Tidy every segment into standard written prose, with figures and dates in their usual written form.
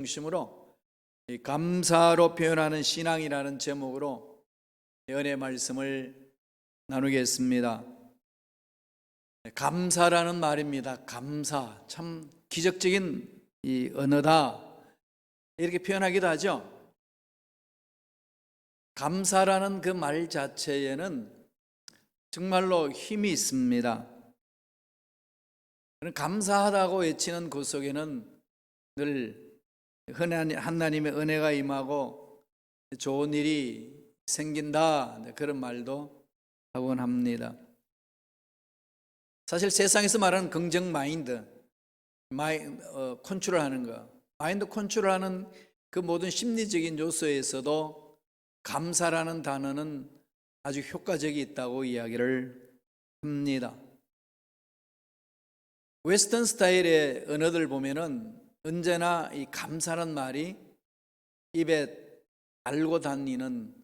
중심으로 이 감사로 표현하는 신앙이라는 제목으로 은혜 말씀을 나누겠습니다. 감사라는 말입니다. 감사, 참 기적적인 이 언어다 이렇게 표현하기도 하죠. 감사라는 그 말 자체에는 정말로 힘이 있습니다. 감사하다고 외치는 그 속에는 늘 하나님의 은혜가 임하고 좋은 일이 생긴다, 그런 말도 하곤 합니다. 사실 세상에서 말하는 긍정 마인드, 컨트롤하는 거, 마인드 컨트롤하는 그 모든 심리적인 요소에서도 감사라는 단어는 아주 효과적이 있다고 이야기를 합니다. 웨스턴 스타일의 언어들 보면은 언제나 이 감사라는 말이 입에 달고 다니는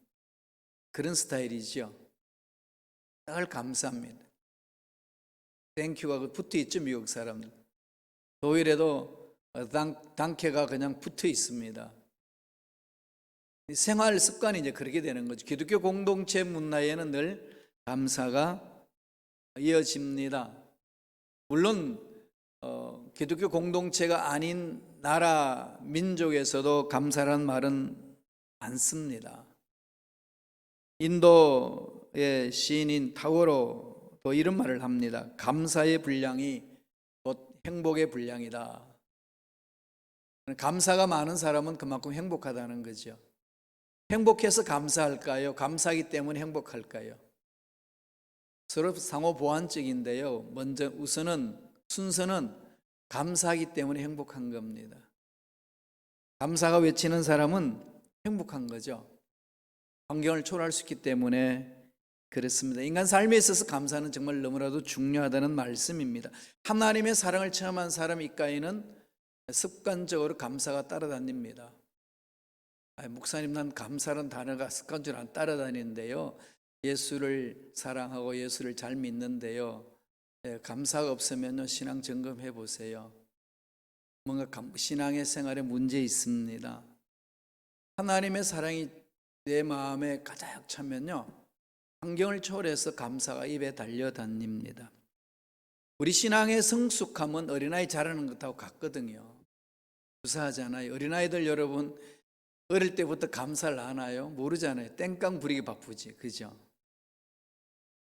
그런 스타일이죠. 늘 감사합니다. 땡큐가 붙어 있죠, 미국 사람들. 독일에도 단케가 그냥 붙어 있습니다. 생활 습관이 이제 그렇게 되는 거죠. 기독교 공동체 문화에는 늘 감사가 이어집니다. 물론 기독교 공동체가 아닌 나라 민족에서도 감사라는 말은 많습니다. 인도의 시인인 타고로도 이런 말을 합니다. 감사의 분량이 곧 행복의 분량이다. 감사가 많은 사람은 그만큼 행복하다는 거죠. 행복해서 감사할까요? 감사하기 때문에 행복할까요? 서로 상호 보완적인데요. 먼저 순서는 감사하기 때문에 행복한 겁니다. 감사가 외치는 사람은 행복한 거죠. 환경을 초월할 수 있기 때문에 그렇습니다. 인간 삶에 있어서 감사는 정말 너무나도 중요하다는 말씀입니다. 하나님의 사랑을 체험한 사람 입가에는 습관적으로 감사가 따라다닙니다. 목사님, 난 감사라는 단어가 습관적으로 안 따라다니는데요. 예수를 사랑하고 예수를 잘 믿는데요. 감사가 없으면 신앙 점검해 보세요. 뭔가 신앙의 생활에 문제 있습니다. 하나님의 사랑이 내 마음에 가득 차면요, 환경을 초월해서 감사가 입에 달려다닙니다. 우리 신앙의 성숙함은 어린아이 자라는 것하고 같거든요. 유사하잖아요. 어린아이들 여러분 어릴 때부터 감사를 안 하나요? 모르잖아요. 땡깡 부리기 바쁘지, 그죠?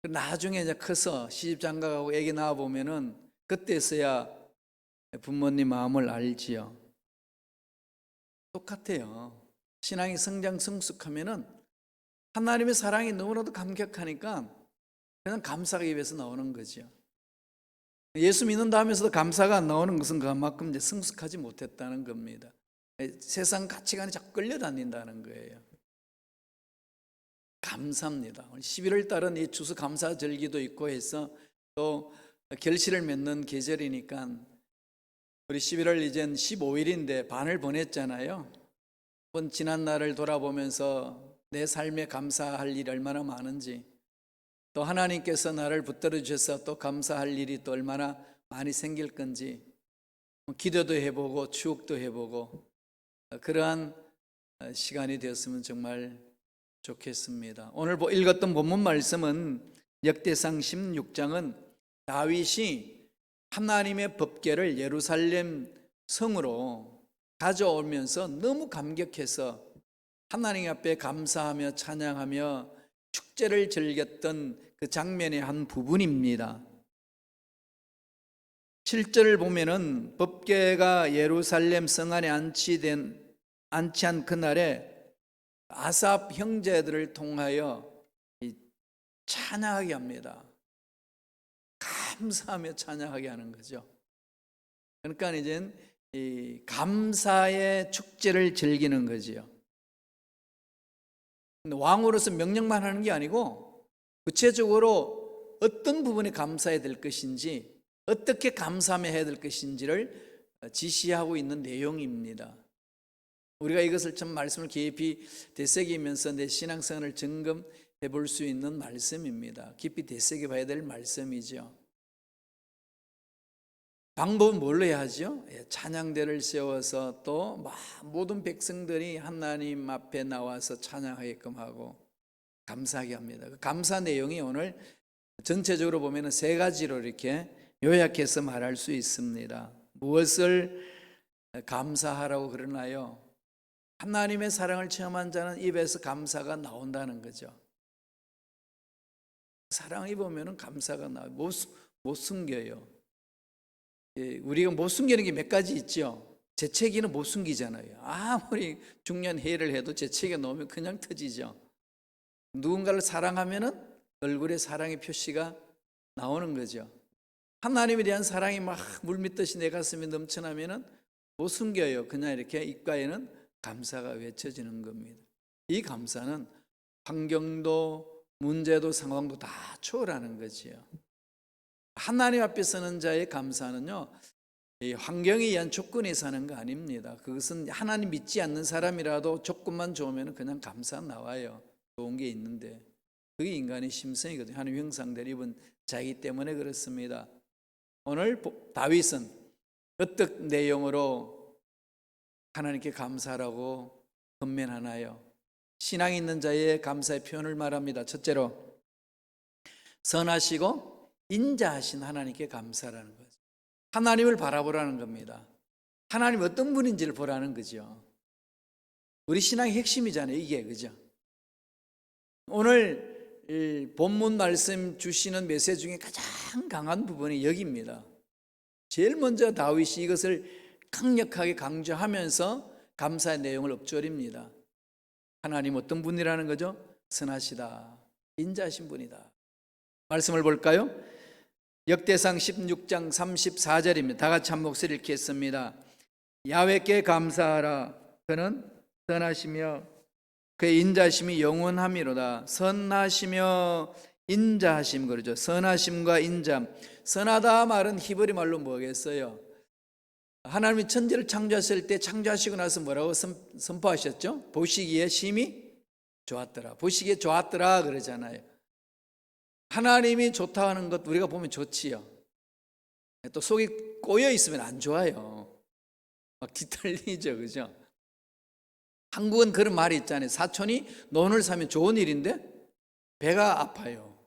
나중에 이제 커서 시집장가가고 애기 낳아보면은 그때서야 부모님 마음을 알지요. 똑같아요. 신앙이 성숙하면은 하나님의 사랑이 너무나도 감격하니까 그냥 감사가 입에서 나오는 거죠. 예수 믿는다 하면서도 감사가 안 나오는 것은 그만큼 이제 성숙하지 못했다는 겁니다. 세상 가치관에 자꾸 끌려다닌다는 거예요. 감사합니다. 11월 달은 이 추수감사절기도 있고 해서 또 결실을 맺는 계절이니까 우리 11월 이젠 15일인데 반을 보냈잖아요. 한번 지난 날을 돌아보면서 내 삶에 감사할 일이 얼마나 많은지, 또 하나님께서 나를 붙들어 주셔서 또 감사할 일이 또 얼마나 많이 생길 건지 기도도 해보고 추억도 해보고 그러한 시간이 되었으면 정말 좋겠습니다. 오늘 읽었던 본문 말씀은 역대상 16장은 다윗이 하나님의 법궤를 예루살렘 성으로 가져오면서 너무 감격해서 하나님 앞에 감사하며 찬양하며 축제를 즐겼던 그 장면의 한 부분입니다. 7절을 보면은 법궤가 예루살렘 성 안에 안치한 그날에 아삽 형제들을 통하여 찬양하게 합니다. 감사하며 찬양하게 하는 거죠. 그러니까 이젠 이 감사의 축제를 즐기는 거지요. 왕으로서 명령만 하는 게 아니고 구체적으로 어떤 부분에 감사해야 될 것인지, 어떻게 감사하며 해야 될 것인지를 지시하고 있는 내용입니다. 우리가 이것을 참 말씀을 깊이 되새기면서 내 신앙생활을 점검해 볼 수 있는 말씀입니다. 깊이 되새겨 봐야 될 말씀이죠. 방법은 뭘로 해야죠? 찬양대를 세워서 또 모든 백성들이 하나님 앞에 나와서 찬양하게끔 하고 감사하게 합니다. 그 감사 내용이 오늘 전체적으로 보면 세 가지로 이렇게 요약해서 말할 수 있습니다. 무엇을 감사하라고 그러나요? 하나님의 사랑을 체험한 자는 입에서 감사가 나온다는 거죠. 사랑 입으면 감사가 나와요. 못 숨겨요. 우리가 못 숨기는 게 몇 가지 있죠. 재채기는 못 숨기잖아요. 아무리 중요한 회의를 해도 재채기가 나오면 그냥 터지죠. 누군가를 사랑하면은 얼굴에 사랑의 표시가 나오는 거죠. 하나님에 대한 사랑이 막 물밀듯이 내 가슴에 넘쳐나면은 못 숨겨요. 그냥 이렇게 입가에는 감사가 외쳐지는 겁니다. 이 감사는 환경도 문제도 상황도 다 초월하는 거지요. 하나님 앞에 서는 자의 감사는요, 이 환경에 의한 조건에 사는 거 아닙니다. 그것은 하나님 믿지 않는 사람이라도 조건만 좋으면 그냥 감사 나와요. 좋은 게 있는데 그게 인간의 심성이거든요. 하나님 형상대로 입은 자이기 때문에 그렇습니다. 오늘 다윗은 어떤 내용으로 하나님께 감사라고 권면하나요? 신앙이 있는 자의 감사의 표현을 말합니다. 첫째로 선하시고 인자하신 하나님께 감사라는 거죠. 하나님을 바라보라는 겁니다. 하나님 어떤 분인지를 보라는 거죠. 우리 신앙의 핵심이잖아요, 이게. 그죠? 오늘 본문 말씀 주시는 메시지 중에 가장 강한 부분이 여기입니다. 제일 먼저 다윗이 이것을 강력하게 강조하면서 감사의 내용을 읊조립니다. 하나님 어떤 분이라는 거죠? 선하시다, 인자하신 분이다. 말씀을 볼까요? 역대상 16장 34절입니다. 다 같이 한 목소리 읽겠습니다. 야훼께 감사하라. 그는 선하시며 그의 인자하심이 영원함이로다. 선하시며 인자하심, 그러죠. 선하심과 인자함. 선하다 말은 히브리 말로 뭐겠어요? 하나님이 천지를 창조하실 때 창조하시고 나서 뭐라고 선포하셨죠? 보시기에 심히 좋았더라. 보시기에 좋았더라 그러잖아요. 하나님이 좋다 하는 것 우리가 보면 좋지요. 또 속이 꼬여 있으면 안 좋아요. 막 뒤틀리죠, 그죠? 한국은 그런 말이 있잖아요. 사촌이 논을 사면 좋은 일인데 배가 아파요.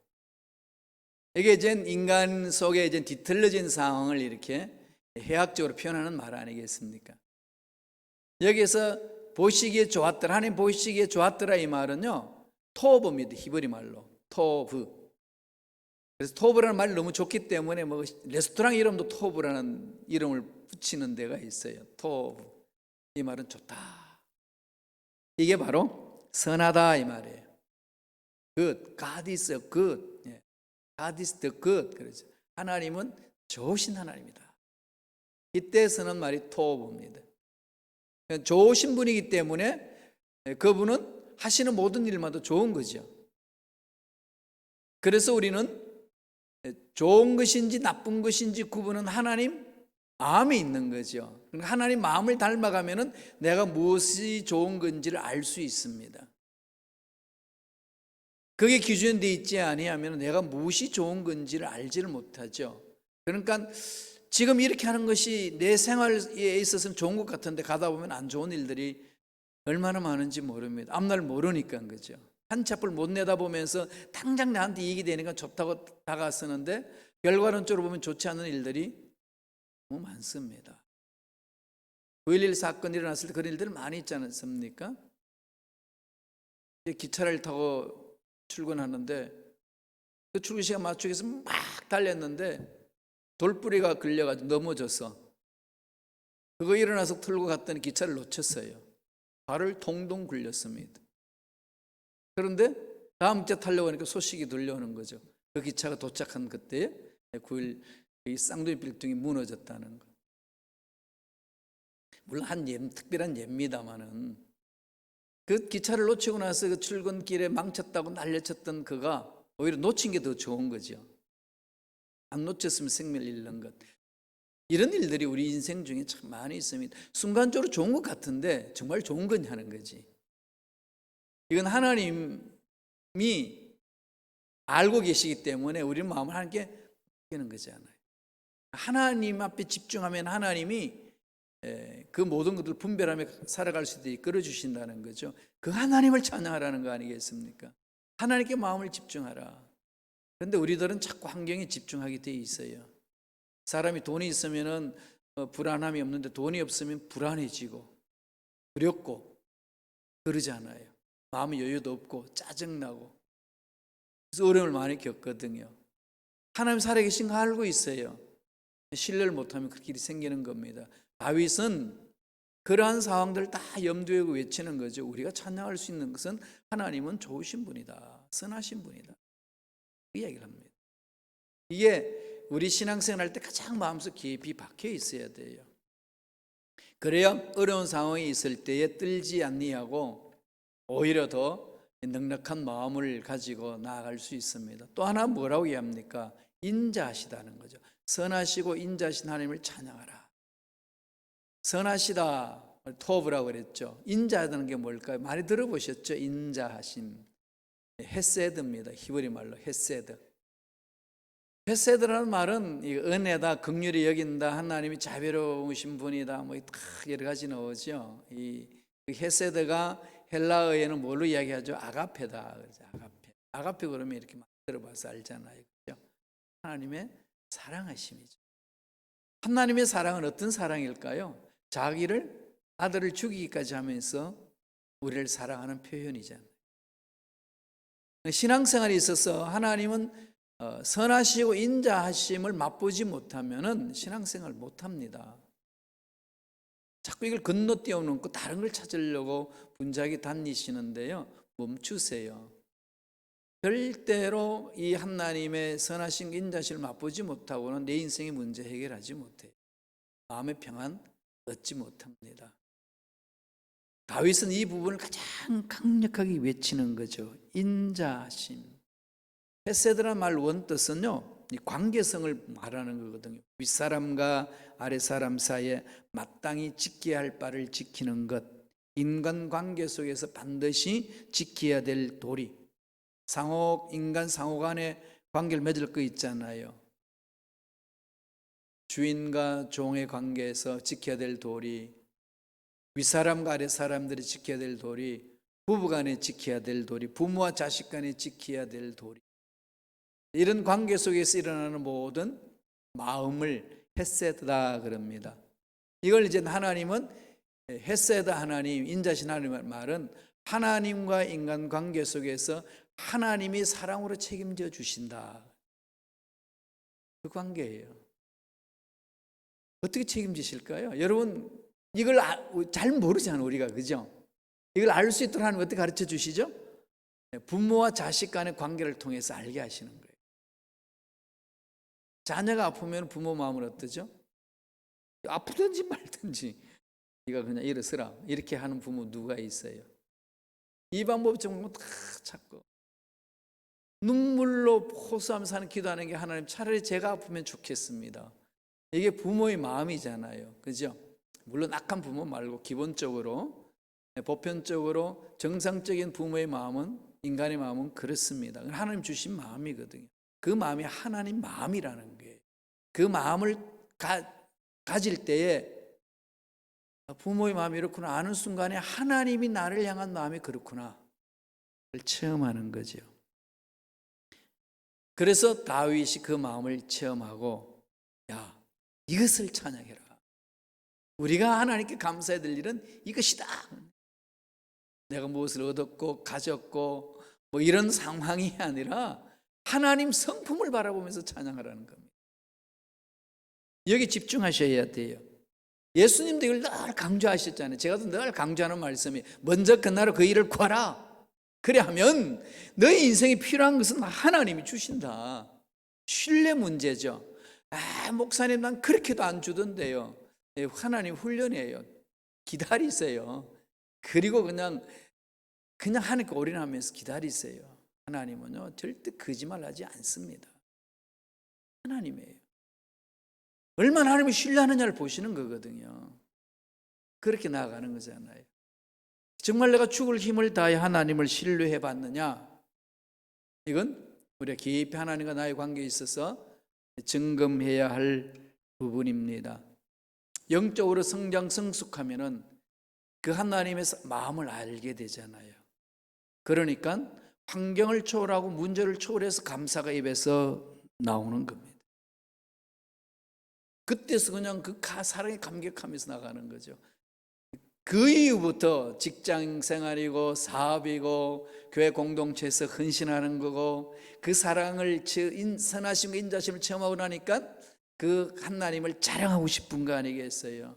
이게 이제 인간 속에 이제 뒤틀려진 상황을 이렇게 해학적으로 표현하는 말 아니겠습니까? 여기서 보시기에 좋았더라, 하나님 보시기에 좋았더라 이 말은요, 토브입니다. 히브리 말로 토브. 그래서 토브라는 말이 너무 좋기 때문에 뭐 레스토랑 이름도 토브라는 이름을 붙이는 데가 있어요. 토브. 이 말은 좋다. 이게 바로 선하다 이 말이에요. Good. God is good. God is the good. 그렇죠. 하나님은 좋으신 하나님이다. 이때 쓰는 말이 토브입니다. 좋으신 분이기 때문에 그분은 하시는 모든 일마다 좋은 거죠. 그래서 우리는 좋은 것인지 나쁜 것인지 구분은 하나님 마음에 있는 거죠. 하나님 마음을 닮아가면은 내가 무엇이 좋은 건지를 알 수 있습니다. 그게 기준되어 있지 아니하면 내가 무엇이 좋은 건지를 알지를 못하죠. 그러니까 지금 이렇게 하는 것이 내 생활에 있어서는 좋은 것 같은데 가다 보면 안 좋은 일들이 얼마나 많은지 모릅니다. 앞날 모르니까 그죠. 한 치 앞을 못 내다보면서 당장 나한테 이익이 되니까 좋다고 다가서는데 결과론적으로 보면 좋지 않은 일들이 너무 많습니다. 9.11 사건이 일어났을 때 그런 일들 많이 있지 않습니까? 기차를 타고 출근하는데 그 출근 시간 맞추기 위해서 막 달렸는데 돌뿌리가 걸려가지고 넘어져서 그거 일어나서 틀고 갔더니 기차를 놓쳤어요. 발을 동동 굴렸습니다. 그런데 다음 기차 타려고 하니까 소식이 들려오는 거죠. 그 기차가 도착한 그때에 9.1 쌍둥이 빌딩이 무너졌다는 거. 물론 한 특별한 예입니다마는 그 기차를 놓치고 나서 그 출근길에 망쳤다고 난리쳤던 그가 오히려 놓친 게 더 좋은 거죠. 안 놓쳤으면 생명을 잃는 것. 이런 일들이 우리 인생 중에 참 많이 있습니다. 순간적으로 좋은 것 같은데 정말 좋은 거냐는 거지. 이건 하나님이 알고 계시기 때문에 우리 마음을 하나님께 맡기는 거잖아요. 하나님 앞에 집중하면 하나님이 그 모든 것들을 분별하며 살아갈 수 있도록 이끌어 주신다는 거죠. 그 하나님을 찬양하라는 거 아니겠습니까? 하나님께 마음을 집중하라. 그런데 우리들은 자꾸 환경에 집중하게 돼 있어요. 사람이 돈이 있으면은 불안함이 없는데 돈이 없으면 불안해지고 두렵고 그러잖아요. 마음의 여유도 없고 짜증나고. 그래서 어려움을 많이 겪거든요. 하나님 살아계신 거 알고 있어요. 신뢰를 못하면 그렇게 일이 생기는 겁니다. 다윗은 그러한 상황들을 다 염두에 두고 외치는 거죠. 우리가 찬양할 수 있는 것은 하나님은 좋으신 분이다, 선하신 분이다, 그 이야기를 합니다. 이게 우리 신앙생활 할 때 가장 마음속 깊이 박혀 있어야 돼요. 그래야 어려운 상황이 있을 때에 떨지 아니하고 오히려 더 넉넉한 마음을 가지고 나아갈 수 있습니다. 또 하나 뭐라고 이야기합니까? 인자하시다는 거죠. 선하시고 인자하신 하나님을 찬양하라. 선하시다, 토브라고 그랬죠. 인자하다는 게 뭘까요? 많이 들어보셨죠? 인자하심. 헤세드입니다. 히브리 말로 헤세드. 헤세드라는 말은 은혜다, 긍휼히 여긴다, 하나님이 자비로우신 분이다, 뭐 여러 가지 나오죠. 이 헤세드가 헬라어에는 뭘로 이야기하죠? 아가페다. 그러죠. 아가페. 아가페 그러면 이렇게 많이 들어봐서 알잖아요. 그렇죠? 하나님의 사랑하심이죠. 하나님의 사랑은 어떤 사랑일까요? 자기를 아들을 죽이기까지 하면서 우리를 사랑하는 표현이잖아요. 신앙생활에 있어서 하나님은 선하시고 인자하심을 맛보지 못하면 신앙생활 못합니다. 자꾸 이걸 건너뛰어놓고 다른 걸 찾으려고 분작이 다니시는데요. 멈추세요. 절대로 이 하나님의 선하신 인자심을 맛보지 못하고는 내 인생의 문제 해결하지 못해요. 마음의 평안 얻지 못합니다. 다윗은 이 부분을 가장 강력하게 외치는 거죠. 인자심. 헤세드란 말 원뜻은요, 이 관계성을 말하는 거거든요. 윗사람과 아랫사람 사이에 마땅히 지켜야 할 바를 지키는 것, 인간관계 속에서 반드시 지켜야 될 도리, 인간 상호 간의 관계를 맺을 거 있잖아요. 주인과 종의 관계에서 지켜야 될 도리, 윗사람과 아랫사람들이 지켜야 될 도리, 부부간에 지켜야 될 도리, 부모와 자식 간에 지켜야 될 도리, 이런 관계 속에서 일어나는 모든 마음을 헤세드다 그럽니다. 이걸 이제 하나님은 헤세드 하나님, 인자신 하나님의 말은 하나님과 인간 관계 속에서 하나님이 사랑으로 책임져 주신다. 그 관계예요. 어떻게 책임지실까요? 여러분, 이걸 잘 모르잖아요, 우리가. 그죠? 이걸 알 수 있도록 하나님 어떻게 가르쳐 주시죠? 부모와 자식 간의 관계를 통해서 알게 하시는 거예요. 자녀가 아프면 부모 마음은 어떠죠? 아프든지 말든지 네가 그냥 일어서라, 이렇게 하는 부모 누가 있어요? 이 방법 정말 다 찾고 눈물로 호소하면서 하는 기도하는 게 하나님, 차라리 제가 아프면 좋겠습니다. 이게 부모의 마음이잖아요. 그죠? 물론 악한 부모 말고 기본적으로 보편적으로 정상적인 부모의 마음은, 인간의 마음은 그렇습니다. 하나님 주신 마음이거든요. 그 마음이 하나님 마음이라는 거예요. 그 마음을 가질 때에 부모의 마음이 이렇구나 아는 순간에 하나님이 나를 향한 마음이 그렇구나 그걸 체험하는 거죠. 그래서 다윗이 그 마음을 체험하고, 야, 이것을 찬양해라. 우리가 하나님께 감사해야 될 일은 이것이다. 내가 무엇을 얻었고 가졌고 뭐 이런 상황이 아니라 하나님 성품을 바라보면서 찬양하라는 겁니다. 여기 집중하셔야 돼요. 예수님도 이걸 늘 강조하셨잖아요. 제가 늘 강조하는 말씀이, 먼저 그 나라 그 일을 구하라. 그래 하면 너의 인생에 필요한 것은 하나님이 주신다. 신뢰 문제죠. 목사님 난 그렇게도 안 주던데요. 하나님 훈련이에요. 기다리세요. 그리고 그냥 하나님께 올인하면서 기다리세요. 하나님은요 절대 거짓말하지 않습니다. 하나님이에요. 얼마나 하나님을 신뢰하느냐를 보시는 거거든요. 그렇게 나아가는 거잖아요. 정말 내가 죽을 힘을 다해 하나님을 신뢰해 봤느냐? 이건 우리가 깊이 하나님과 나의 관계에 있어서 점검해야 할 부분입니다. 영적으로 성장 성숙하면은 그 하나님의 마음을 알게 되잖아요. 그러니까 환경을 초월하고 문제를 초월해서 감사가 입에서 나오는 겁니다. 그때서 그냥 그 사랑에 감격하면서 나가는 거죠. 그 이후부터 직장 생활이고 사업이고 교회 공동체에서 헌신하는 거고 그 사랑을 선하심과 인자심을 체험하고 나니까 그 하나님을 자랑하고 싶은 거 아니겠어요?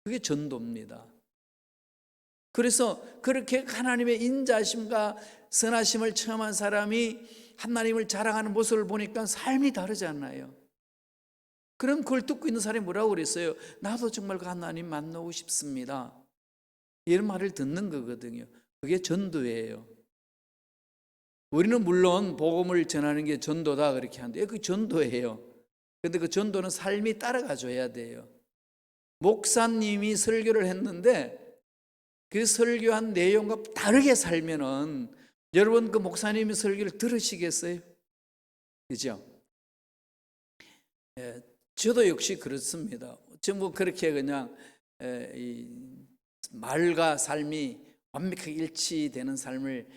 그게 전도입니다. 그래서 그렇게 하나님의 인자심과 선하심을 체험한 사람이 하나님을 자랑하는 모습을 보니까 삶이 다르잖아요. 그럼 그걸 듣고 있는 사람이 뭐라고 그랬어요? 나도 정말 그 하나님 만나고 싶습니다. 이런 말을 듣는 거거든요. 그게 전도예요. 우리는 물론 복음을 전하는 게 전도다 그렇게 하는데 그 전도예요. 그런데 그 전도는 삶이 따라가 줘야 돼요. 목사님이 설교를 했는데 그 설교한 내용과 다르게 살면은 여러분 그 목사님의 설교를 들으시겠어요? 그죠? 예, 저도 역시 그렇습니다. 전부 그렇게 그냥 이 말과 삶이 완벽하게 일치되는 삶을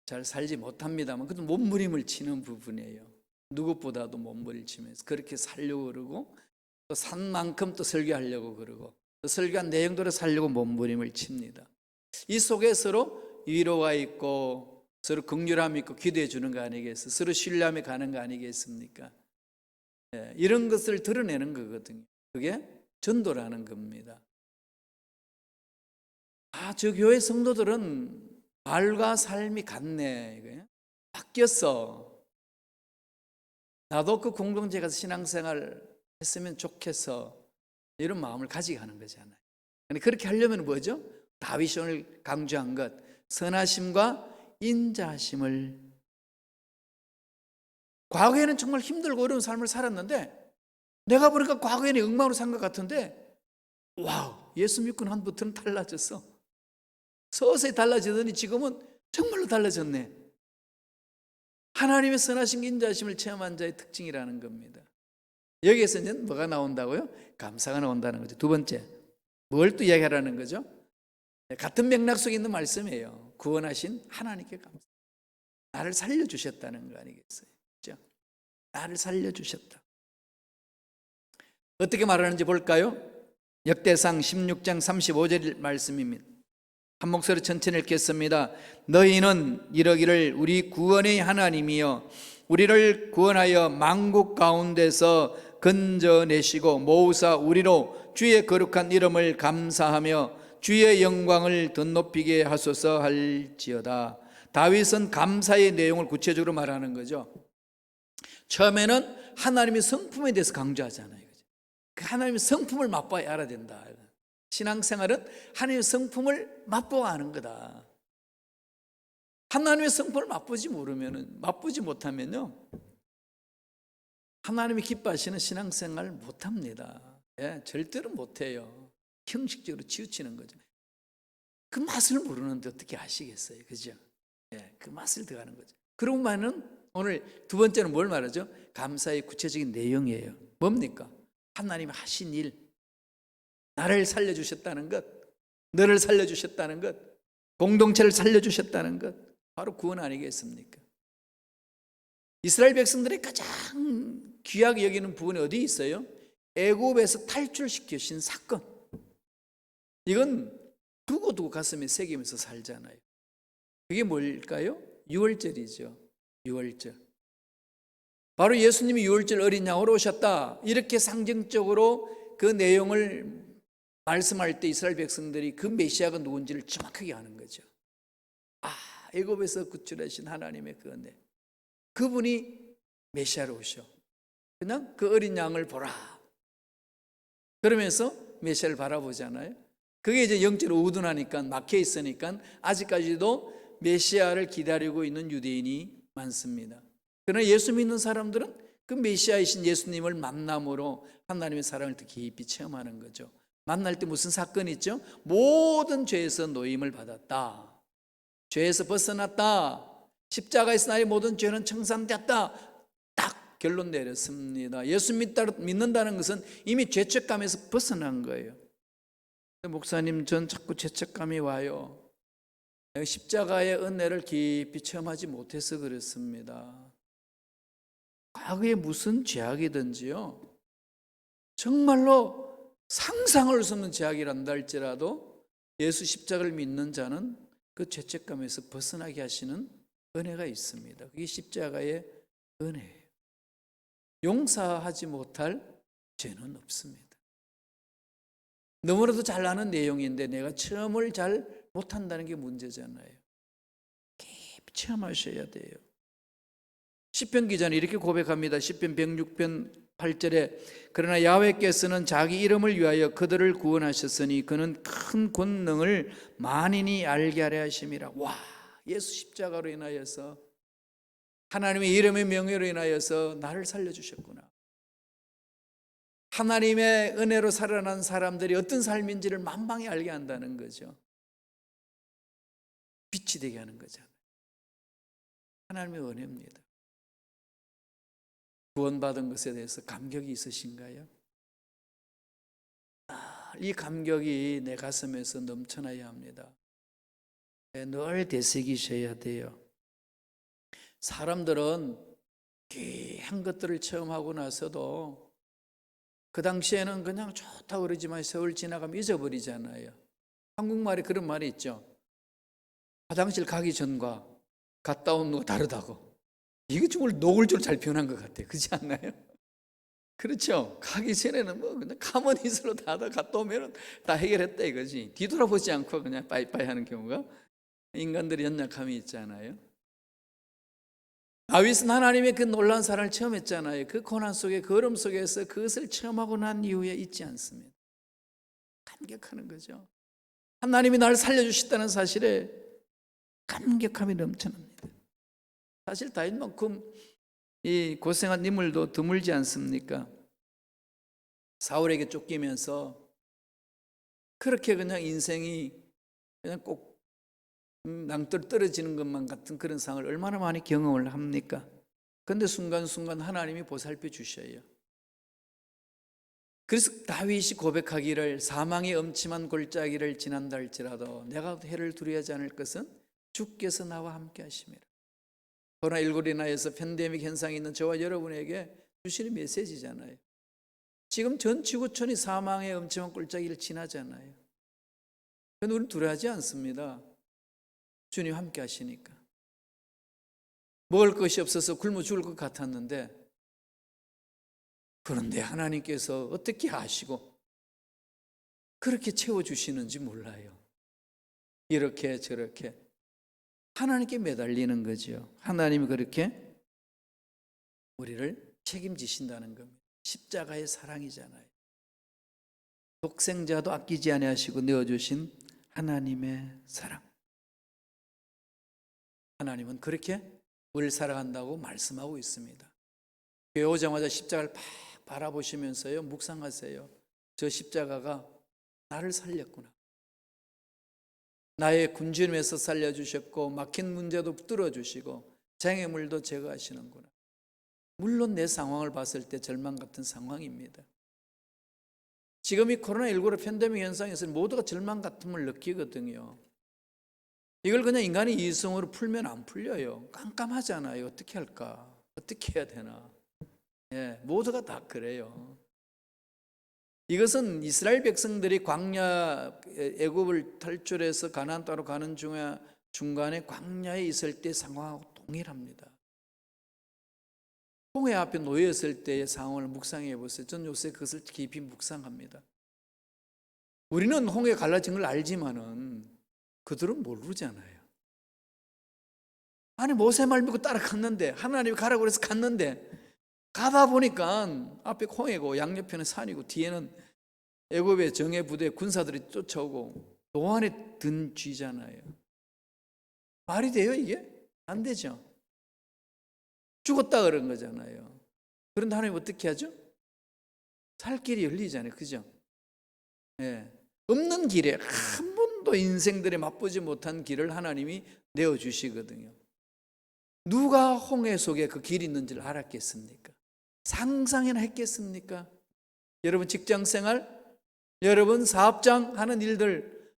잘 살지 못합니다만 그래도 몸부림을 치는 부분이에요. 누구보다도 몸부림을 치면서 그렇게 살려고 그러고 또 산 만큼 또 설교하려고 그러고 또 설교한 내용대로 살려고 몸부림을 칩니다. 이 속에 서로 위로가 있고 서로 긍휼함이 있고 기도해 주는 거 아니겠어요? 서로 신뢰함이 가는 거 아니겠습니까? 예, 이런 것을 드러내는 거거든요. 그게 전도라는 겁니다. 저 교회 성도들은 말과 삶이 같네. 바뀌었어. 나도 그 공동체 가서 신앙생활 했으면 좋겠어. 이런 마음을 가지게 하는 거잖아요. 그렇게 하려면 뭐죠? 다윗이 오늘 강조한 것, 선하심과 인자심을. 과거에는 정말 힘들고 어려운 삶을 살았는데 내가 보니까 과거에는 엉망으로 산 것 같은데 와우, 예수 믿고 난부터는 달라졌어. 서서히 달라지더니 지금은 정말로 달라졌네. 하나님의 선하신 인자심을 체험한 자의 특징이라는 겁니다. 여기에서 이제 뭐가 나온다고요? 감사가 나온다는 거죠. 두 번째, 뭘 또 이야기하라는 거죠? 같은 맥락 속에 있는 말씀이에요. 구원하신 하나님께 감사. 나를 살려주셨다는 거 아니겠어요? 그렇죠? 나를 살려주셨다. 어떻게 말하는지 볼까요? 역대상 16장 35절 말씀입니다. 한 목소리 천천히 읽겠습니다. 너희는 이러기를 우리 구원의 하나님이여 우리를 구원하여 만국 가운데서 건져내시고 모으사 우리로 주의 거룩한 이름을 감사하며 주의 영광을 덧높이게 하소서 할지어다. 다윗은 감사의 내용을 구체적으로 말하는 거죠. 처음에는 하나님의 성품에 대해서 강조하잖아요. 그 하나님의 성품을 맛봐야 알아야 된다. 신앙생활은 하나님의 성품을 맛보아 하는 거다. 하나님의 성품을 맛보지 못하면요, 하나님이 기뻐하시는 신앙생활 못합니다. 예, 절대로 못해요. 형식적으로 치우치는 거죠. 그 맛을 모르는데 어떻게 아시겠어요? 그죠? 예, 그 맛을 더하는 거죠. 그러고만은 오늘 두 번째는 뭘 말하죠? 감사의 구체적인 내용이에요. 뭡니까? 하나님이 하신 일, 나를 살려주셨다는 것, 너를 살려주셨다는 것, 공동체를 살려주셨다는 것, 바로 구원 아니겠습니까? 이스라엘 백성들이 가장 귀하게 여기는 부분이 어디 있어요? 애굽에서 탈출시키신 사건. 이건 두고두고 가슴에 새기면서 살잖아요. 그게 뭘까요? 유월절이죠. 유월절. 바로 예수님이 유월절 어린 양으로 오셨다. 이렇게 상징적으로 그 내용을 말씀할 때 이스라엘 백성들이 그 메시아가 누군지를 정확하게 아는 거죠. 애굽에서 구출하신 하나님의 그 은혜, 그분이 메시아로 오셔. 그냥 그 어린 양을 보라. 그러면서 메시아를 바라보잖아요. 그게 이제 영적으로 우둔하니까, 막혀 있으니까 아직까지도 메시아를 기다리고 있는 유대인이 많습니다. 그러나 예수 믿는 사람들은 그 메시아이신 예수님을 만남으로 하나님의 사랑을 더 깊이 체험하는 거죠. 만날 때 무슨 사건이 있죠? 모든 죄에서 노임을 받았다. 죄에서 벗어났다. 십자가에서 나의 모든 죄는 청산되었다. 딱 결론 내렸습니다. 예수 믿는다는 것은 이미 죄책감에서 벗어난 거예요. 목사님, 전 자꾸 죄책감이 와요. 십자가의 은혜를 깊이 체험하지 못해서 그렇습니다. 과거에 무슨 죄악이든지요, 정말로 상상할 수 없는 죄악이란다 할지라도 예수 십자가를 믿는 자는 그 죄책감에서 벗어나게 하시는 은혜가 있습니다. 그게 십자가의 은혜예요. 용서하지 못할 죄는 없습니다. 너무나도 잘 아는 내용인데 내가 체험을 잘 못한다는 게 문제잖아요. 깊이 체험하셔야 돼요. 시편 기자는 이렇게 고백합니다. 시편 106편 8절에 그러나 야훼께서는 자기 이름을 위하여 그들을 구원하셨으니 그는 큰 권능을 만인이 알게 하려 하심이라. 와, 예수 십자가로 인하여서, 하나님의 이름의 명예로 인하여서 나를 살려주셨구나. 하나님의 은혜로 살아난 사람들이 어떤 삶인지를 만방히 알게 한다는 거죠. 빛이 되게 하는 거잖아요. 하나님의 은혜입니다. 구원받은 것에 대해서 감격이 있으신가요? 이 감격이 내 가슴에서 넘쳐나야 합니다. 늘 되새기셔야 돼요. 사람들은 귀한 것들을 체험하고 나서도 그 당시에는 그냥 좋다고 그러지만 세월 지나가면 잊어버리잖아요. 한국말에 그런 말이 있죠. 화장실 가기 전과 갔다 온 후가 다르다고. 이게 정말 녹을 줄 잘 표현한 것 같아요. 그렇지 않나요? 그렇죠. 가기 전에는 뭐 그냥 가만히 있어도 다 갔다 오면 다 해결했다 이거지. 뒤돌아보지 않고 그냥 빠이빠이 하는 경우가 인간들의 연약함이 있잖아요. 다윗은 하나님의 그 놀라운 사랑을 체험했잖아요. 그 고난 속에, 그 어려움 속에서 그것을 체험하고 난 이후에 잊지 않습니다. 감격하는 거죠. 하나님이 나를 살려주셨다는 사실에 감격함이 넘쳐납니다. 사실 다윗만큼 이 고생한 인물도 드물지 않습니까? 사울에게 쫓기면서 그렇게 그냥 인생이 그냥 꼭 낭떠러 떨어지는 것만 같은 그런 상황을 얼마나 많이 경험을 합니까? 그런데 순간순간 하나님이 보살펴 주셔요. 그래서 다윗이 고백하기를 사망의 엄침한 골짜기를 지난다 할지라도 내가 해를 두려워하지 않을 것은 주께서 나와 함께 하심이라. 코로나19로 인하여서 팬데믹 현상이 있는 저와 여러분에게 주시는 메시지잖아요. 지금 전 지구촌이 사망의 엄침한 골짜기를 지나잖아요. 그런데 우리는 두려워하지 않습니다. 주님 함께 하시니까. 먹을 것이 없어서 굶어 죽을 것 같았는데, 그런데 하나님께서 어떻게 아시고 그렇게 채워주시는지 몰라요. 이렇게 저렇게 하나님께 매달리는 거죠. 하나님이 그렇게 우리를 책임지신다는 겁니다. 십자가의 사랑이잖아요. 독생자도 아끼지 아니하시고 내어주신 하나님의 사랑. 하나님은 그렇게 우리를 사랑한다고 말씀하고 있습니다. 교회 오자마자 십자가를 팍 바라보시면서요, 묵상하세요. 저 십자가가 나를 살렸구나. 나의 굶주림에서 살려주셨고 막힌 문제도 뚫어주시고 장애물도 제거하시는구나. 물론 내 상황을 봤을 때 절망 같은 상황입니다. 지금 이 코로나19로 팬데믹 현상에서 모두가 절망 같음을 느끼거든요. 이걸 그냥 인간의 이성으로 풀면 안 풀려요. 깜깜하잖아요. 어떻게 할까? 어떻게 해야 되나? 모두가 다 그래요. 이것은 이스라엘 백성들이 광야 애굽을 탈출해서 가나안 땅으로 가는 중간에 광야에 있을 때 상황하고 동일합니다. 홍해 앞에 놓였을 때의 상황을 묵상해 보세요. 전 요새 그것을 깊이 묵상합니다. 우리는 홍해 갈라진 걸 알지만은 그들은 모르잖아요. 아니 모세 말 믿고 따라갔는데, 하나님이 가라고 해서 갔는데, 가다 보니까 앞에 홍해고 양옆에는 산이고 뒤에는 애굽의 정예 부대 군사들이 쫓아오고 노안에 든 쥐잖아요. 말이 돼요 이게? 안 되죠. 죽었다 그런 거잖아요. 그런데 하나님 어떻게 하죠? 살 길이 열리잖아요. 그죠? 없는 길에 한 번도 인생들에 맛보지 못한 길을 하나님이 내어주시거든요. 누가 홍해 속에 그 길이 있는지를 알았겠습니까? 상상이나 했겠습니까? 여러분 직장생활, 여러분 사업장 하는 일들,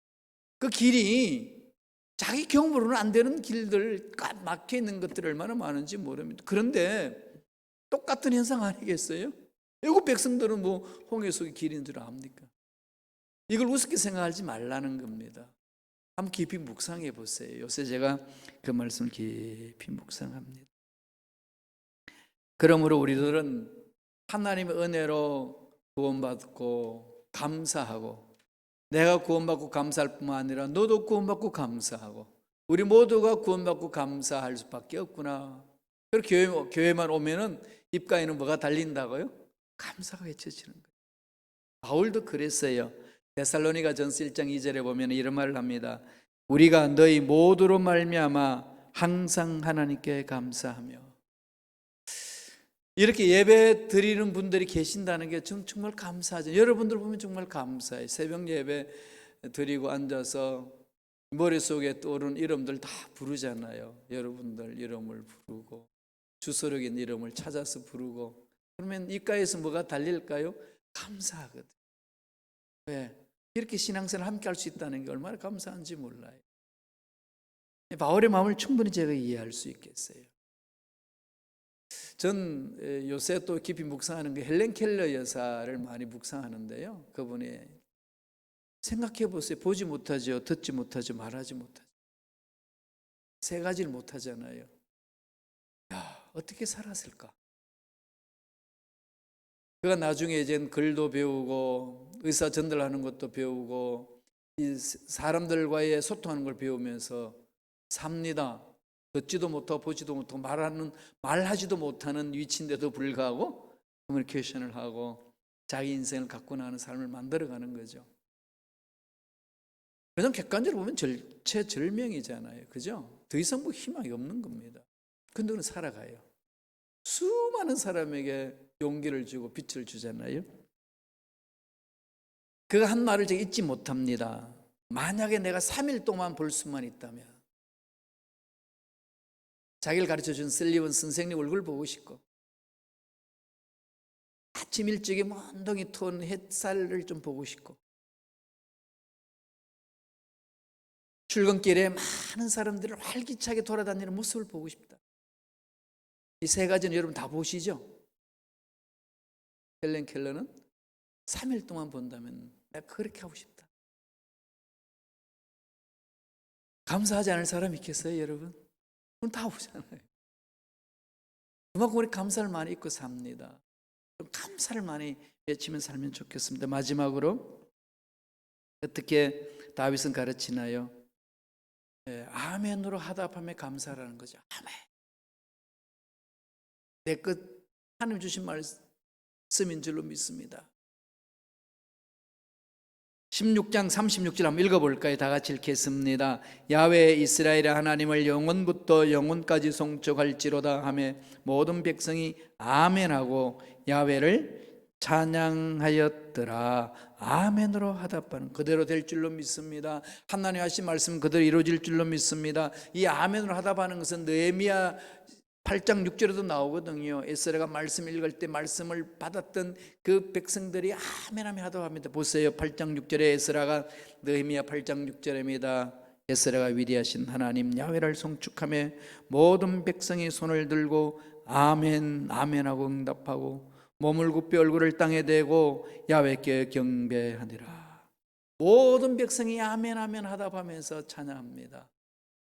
그 길이 자기 경험으로는 안 되는 길들, 꽉 막혀 있는 것들이 얼마나 많은지 모릅니다. 그런데 똑같은 현상 아니겠어요? 애국 백성들은 뭐 홍해 속의 길인 줄 압니까? 이걸 우습게 생각하지 말라는 겁니다. 한번 깊이 묵상해 보세요. 요새 제가 그 말씀을 깊이 묵상합니다. 그러므로 우리들은 하나님의 은혜로 구원받고 감사하고, 내가 구원받고 감사할 뿐만 아니라 너도 구원받고 감사하고, 우리 모두가 구원받고 감사할 수밖에 없구나. 그리고 교회만 오면은 입가에는 뭐가 달린다고요? 감사가 외쳐지는 거예요. 바울도 그랬어요. 데살로니가 전서 1장 2절에 보면 이런 말을 합니다. 우리가 너희 모두로 말미암아 항상 하나님께 감사하며. 이렇게 예배 드리는 분들이 계신다는 게 정말 감사하죠. 여러분들 보면 정말 감사해요. 새벽 예배 드리고 앉아서 머릿속에 떠오르는 이름들 다 부르잖아요. 여러분들 이름을 부르고 주소록인 이름을 찾아서 부르고, 그러면 입가에서 뭐가 달릴까요? 감사하거든요. 왜? 이렇게 신앙생활을 함께 할 수 있다는 게 얼마나 감사한지 몰라요. 바울의 마음을 충분히 제가 이해할 수 있겠어요. 전 요새 또 깊이 묵상하는 게 헬렌 켈러 여사를 많이 묵상하는데요. 그분이 생각해 보세요. 보지 못하죠, 듣지 못하죠, 말하지 못하죠. 세 가지를 못하잖아요. 야, 어떻게 살았을까? 그가 나중에 이제 글도 배우고 의사 전달하는 것도 배우고 이 사람들과의 소통하는 걸 배우면서 삽니다. 듣지도 못하고 보지도 못하고 말하지도 못하는 위치인데도 불구하고 커뮤니케이션을 하고 자기 인생을 갖고 나가는 삶을 만들어가는 거죠. 그냥 객관적으로 보면 절체절명이잖아요. 그죠? 더 이상 뭐 희망이 없는 겁니다. 근데 그는 살아가요. 수많은 사람에게 용기를 주고 빛을 주잖아요. 그가 한 말을 제가 잊지 못합니다. 만약에 내가 3일 동안 볼 수만 있다면, 자기를 가르쳐준 셀리번 선생님 얼굴 보고 싶고, 아침 일찍에 먼덩이 턴 햇살을 좀 보고 싶고, 출근길에 많은 사람들을 활기차게 돌아다니는 모습을 보고 싶다. 이 세 가지는 여러분 다 보시죠? 헬렌 켈러는 3일 동안 본다면 내가 그렇게 하고 싶다. 감사하지 않을 사람이 있겠어요, 여러분? 그건 다 보잖아요. 그만큼 우리 감사를 많이 잊고 삽니다. 좀 감사를 많이 외치면 살면 좋겠습니다. 마지막으로 어떻게 다윗은 가르치나요? 아멘으로 하답하며 감사라는 거죠. 아멘. 내 끝 하나님 주신 말씀인 줄로 믿습니다. 16장 36절 한번 읽어볼까요? 다 같이 읽겠습니다. 야훼 이스라엘의 하나님을 영원부터 영원까지 송축할지로다 하며 모든 백성이 아멘하고 야훼를 찬양하였더라. 아멘으로 하답하는 그대로 될 줄로 믿습니다. 하나님 하신 말씀 그대로 이루어질 줄로 믿습니다. 이 아멘으로 하답하는 것은 느헤미야 8장 6절에도 나오거든요. 에스라가 말씀 읽을 때 말씀을 받았던 그 백성들이 아멘하며 하답합니다. 보세요. 8장 6절에 에스라가, 느헤미야 8장 6절입니다. 에스라가 위대하신 하나님 야훼를 송축하며 모든 백성이 손을 들고 아멘 아멘하고 응답하고 몸을 굽혀 얼굴을 땅에 대고 야훼께 경배하니라. 모든 백성이 아멘 아멘 하답하면서 찬양합니다.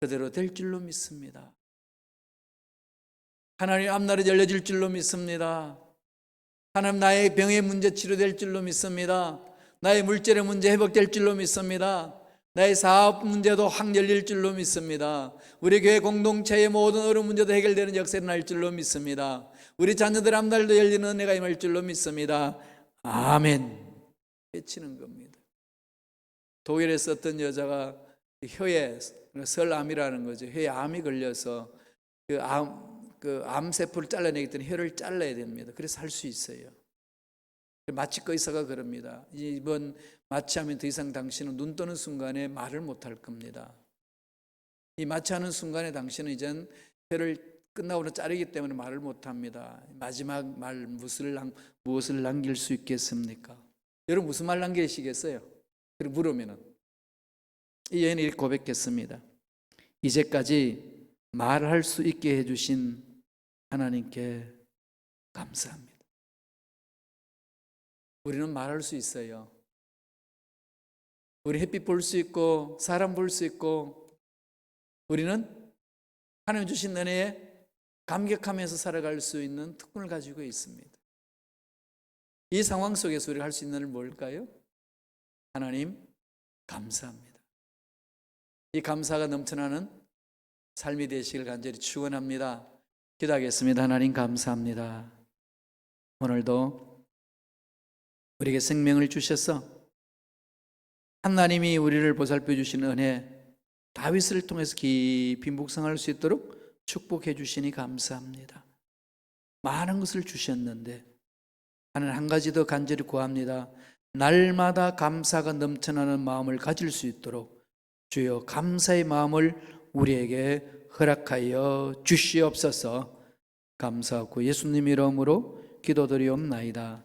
그대로 될 줄로 믿습니다. 하나님 앞날이 열려질 줄로 믿습니다. 하나님 나의 병의 문제 치료될 줄로 믿습니다. 나의 물질의 문제 회복될 줄로 믿습니다. 나의 사업 문제도 확 열릴 줄로 믿습니다. 우리 교회 공동체의 모든 어려운 문제도 해결되는 역사가 날 줄로 믿습니다. 우리 자녀들 앞날도 열리는 은혜가 임할 줄로 믿습니다. 아멘 외치는 겁니다. 독일에서 어떤 여자가 혀에 설암이라는 거죠. 혀에 암이 걸려서 그 암세포를 잘라내기 때문에 혀를 잘라야 됩니다. 그래서 할 수 있어요. 마취과 의사가 그럽니다. 이번 마취하면 더 이상 당신은 눈 뜨는 순간에 말을 못할 겁니다. 이 마취하는 순간에 당신은 이젠 혀를 끝나고는 자르기 때문에 말을 못합니다. 마지막 말 무엇을 남길 수 있겠습니까? 여러분 무슨 말 남기시겠어요? 그리고 물으면은 이 여인이 이렇게 고백했습니다. 이제까지 말할 수 있게 해주신 하나님께 감사합니다. 우리는 말할 수 있어요. 우리 햇빛 볼 수 있고 사람 볼 수 있고 우리는 하나님 주신 은혜에 감격하면서 살아갈 수 있는 특권을 가지고 있습니다. 이 상황 속에서 우리가 할 수 있는 건 뭘까요? 하나님 감사합니다. 이 감사가 넘쳐나는 삶이 되시길 간절히 축원합니다. 기도하겠습니다. 하나님 감사합니다. 오늘도 우리에게 생명을 주셔서 하나님이 우리를 보살펴 주신 은혜 다윗을 통해서 깊이 묵상할 수 있도록 축복해 주시니 감사합니다. 많은 것을 주셨는데 하나님 한 가지 더 간절히 구합니다. 날마다 감사가 넘쳐나는 마음을 가질 수 있도록 주여 감사의 마음을 우리에게 허락하여 주시옵소서. 감사하고 예수님 이름으로 기도드리옵나이다.